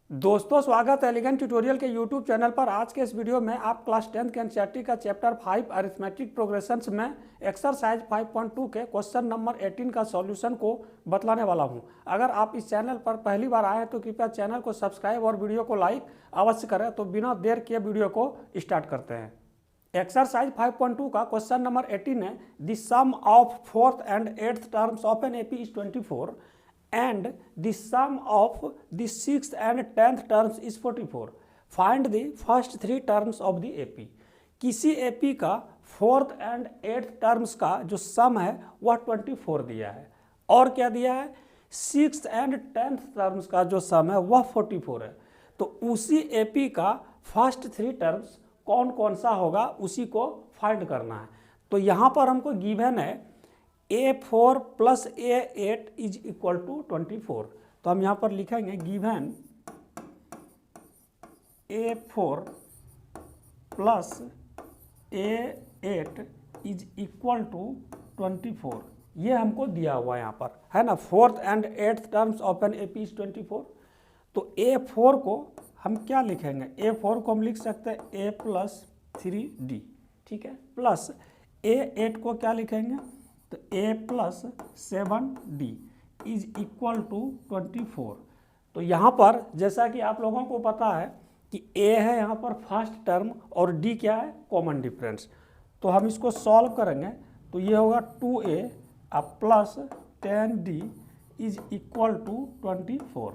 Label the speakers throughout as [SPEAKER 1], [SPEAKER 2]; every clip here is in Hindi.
[SPEAKER 1] दोस्तों स्वागत है एलिगेंट ट्यूटोरियल के यूट्यूब चैनल पर। आज के इस वीडियो में आप क्लास 10 के एनसीईआरटी का चैप्टर 5 अरिथमेटिक प्रोग्रेशंस में एक्सरसाइज 5.2 के क्वेश्चन नंबर 18 का सॉल्यूशन को बतलाने वाला हूं। अगर आप इस चैनल पर पहली बार आए हैं तो कृपया चैनल को सब्सक्राइब और वीडियो को लाइक अवश्य करें। तो बिना देर किए वीडियो को स्टार्ट करते हैं। एक्सरसाइज 5.2 का क्वेश्चन नंबर 18 है, the sum of 4th and 8th terms of an AP is 24 and the sum of the 6th and 10th terms is 44. Find the first 3 terms of the AP. किसी AP का 4th and 8th terms का जो सम है वह 24 दिया है और क्या दिया है 6th and 10th terms का जो सम है वह 44 है। तो उसी AP का फर्स्ट 3 टर्म्स कौन कौन सा होगा उसी को फाइंड करना है। तो यहाँ पर हमको गिवन है A4 plus A8 is equal to 24। तो हम यहाँ पर लिखेंगे given A4 plus A8 is equal to 24। ये हमको दिया हुआ है यहाँ पर, है ना। 4th and 8th terms of an AP is 24। तो A4 को हम क्या लिखेंगे, A4 को हम लिख सकते हैं A प्लस 3D, ठीक है, प्लस A8 को क्या लिखेंगे तो A plus 7D is equal to 24। तो यहाँ पर जैसा कि आप लोगों को पता है कि A है यहाँ पर फर्स्ट टर्म और D क्या है कॉमन डिफरेंस। तो हम इसको सॉल्व करेंगे तो ये होगा 2A plus 10D is equal to 24,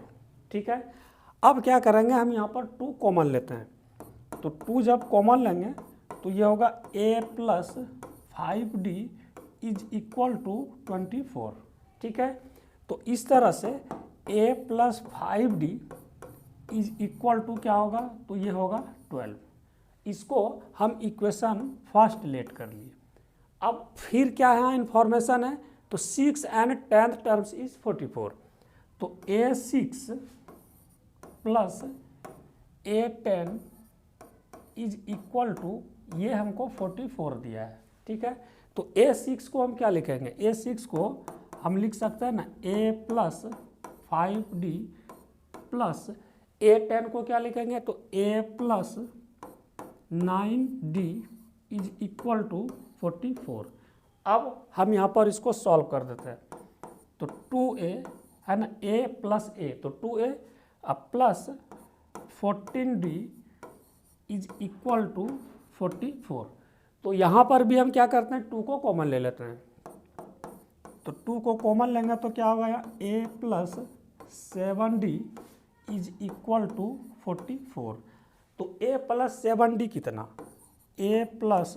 [SPEAKER 1] ठीक है। अब क्या करेंगे, हम यहाँ पर 2 कॉमन लेते हैं। तो 2 जब कॉमन लेंगे तो ये होगा A plus 5D is equal to 24, ठीक है। तो इस तरह से A plus 5D is equal to क्या होगा, तो ये होगा 12। इसको हम इक्वेशन फर्स्ट लेट कर लिए। अब फिर क्या है इंफॉर्मेशन है, तो 6 and 10th टर्म्स इज 44। तो A6 plus A10 is equal to ये हमको 44 दिया है, ठीक है। तो A6 को हम क्या लिखेंगे, A6 को हम लिख सकते हैं ना A plus 5D plus A10 को क्या लिखेंगे तो A plus 9D is equal to 44। अब हम यहाँ पर इसको सॉल्व कर देते हैं। तो 2A है ना, A प्लस A, तो 2A plus 14D is equal to 44। तो यहाँ पर भी हम क्या करते हैं 2 को कॉमन ले लेते हैं। तो 2 को कॉमन लेंगे तो क्या होगा A plus 7D is equal to 44। तो A प्लस 7D कितना, A plus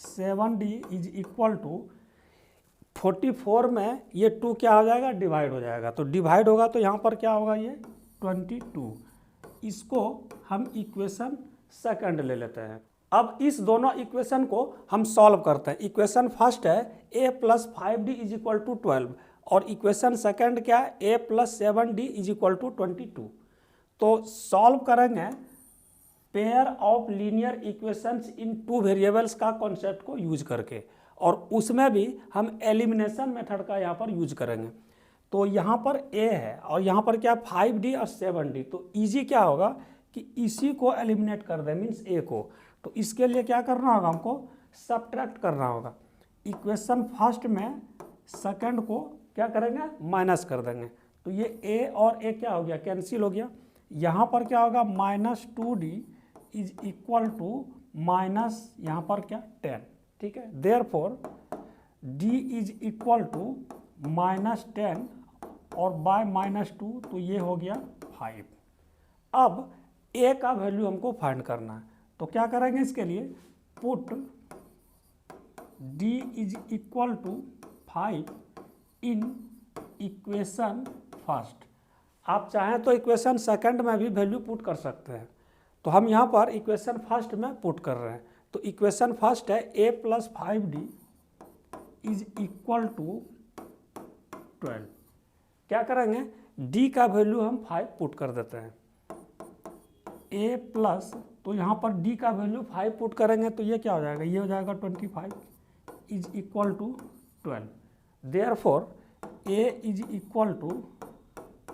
[SPEAKER 1] 7D is equal to 44 में ये 2 क्या हो जाएगा डिवाइड हो जाएगा। तो डिवाइड होगा तो यहाँ पर क्या होगा ये 22। इसको हम इक्वेशन सेकंड ले लेते हैं। अब इस दोनों इक्वेशन को हम सॉल्व करते हैं। इक्वेशन फर्स्ट है A plus 5D is equal to 12 और इक्वेशन सेकंड क्या है A plus 7D is equal to 22। तो सॉल्व करेंगे pair of linear equations in 2 variables का कॉन्सेप्ट को यूज करके, और उसमें भी हम एलिमिनेशन मेथड का यहाँ पर यूज करेंगे। तो यहाँ पर A है और यहाँ पर क्या 5D और 7D। तो इजी क्या होगा कि इसी को एलिमिनेट कर दें, मीन्स A को। तो इसके लिए क्या करना होगा, हमको सब्ट्रैक्ट करना होगा। इक्वेशन फर्स्ट में सेकंड को क्या करेंगे माइनस कर देंगे। तो ये A और A क्या हो गया कैंसिल हो गया। यहाँ पर क्या होगा minus 2D is equal to minus यहाँ पर क्या 10, ठीक है। Therefore D is equal to minus 10 और बाय माइनस 2, तो ये हो गया 5। अब A का वैल्यू हमको फाइंड करना है। तो क्या करेंगे इसके लिए, put D is equal to 5 in equation first. आप चाहें तो इक्वेशन सेकंड में भी वैल्यू पुट कर सकते हैं। तो हम यहाँ पर इक्वेशन फर्स्ट में पुट कर रहे हैं। तो इक्वेशन फर्स्ट है A plus 5D is equal to 12। क्या करेंगे D का वैल्यू हम 5 पुट कर देते हैं। A प्लस, तो यहाँ पर D का वैल्यू 5 पुट करेंगे तो ये क्या हो जाएगा, ये हो जाएगा 25 is equal to 12। Therefore A is equal to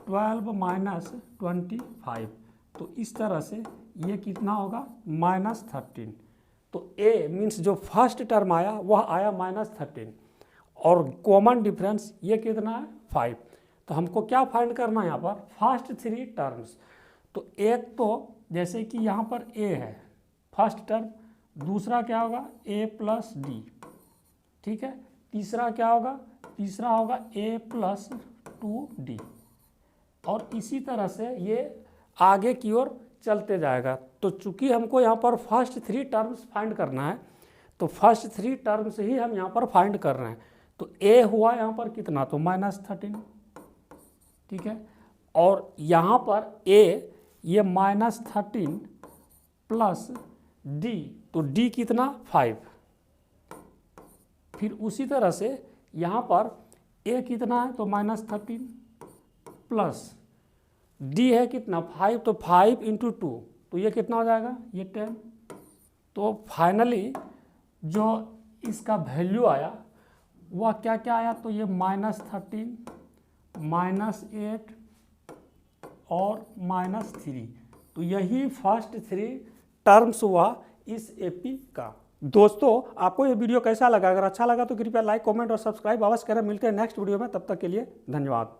[SPEAKER 1] 12 minus 25, तो इस तरह से ये कितना होगा -13। तो ए मीन्स जो फर्स्ट टर्म आया वह आया -13 और कॉमन डिफरेंस ये कितना है 5। तो हमको क्या फाइंड करना है यहाँ पर फर्स्ट 3 टर्म्स। तो एक तो जैसे कि यहाँ पर ए है फर्स्ट टर्म, दूसरा क्या होगा a प्लस डी, ठीक है, तीसरा क्या होगा, तीसरा होगा a प्लस 2d, और इसी तरह से ये आगे की ओर चलते जाएगा। तो चूंकि हमको यहाँ पर फर्स्ट 3 टर्म्स फाइंड करना है तो फर्स्ट 3 टर्म्स ही हम यहाँ पर फाइंड कर रहे हैं। तो a हुआ यहाँ पर कितना, तो -13, ठीक है, और यहाँ पर a ये -13 प्लस d, तो d कितना 5। फिर उसी तरह से यहाँ पर a कितना है, तो -13 प्लस d है कितना 5, तो 5 × 2, तो ये कितना हो जाएगा, ये 10। तो फाइनली जो इसका वैल्यू आया वह क्या क्या आया, तो ये -13, -8 और -3, तो यही फर्स्ट 3 टर्म्स हुआ इस एपी का। दोस्तों आपको ये वीडियो कैसा लगा, अगर अच्छा लगा तो कृपया लाइक कमेंट और सब्सक्राइब अवश्य करें। मिलते हैं नेक्स्ट वीडियो में, तब तक के लिए धन्यवाद।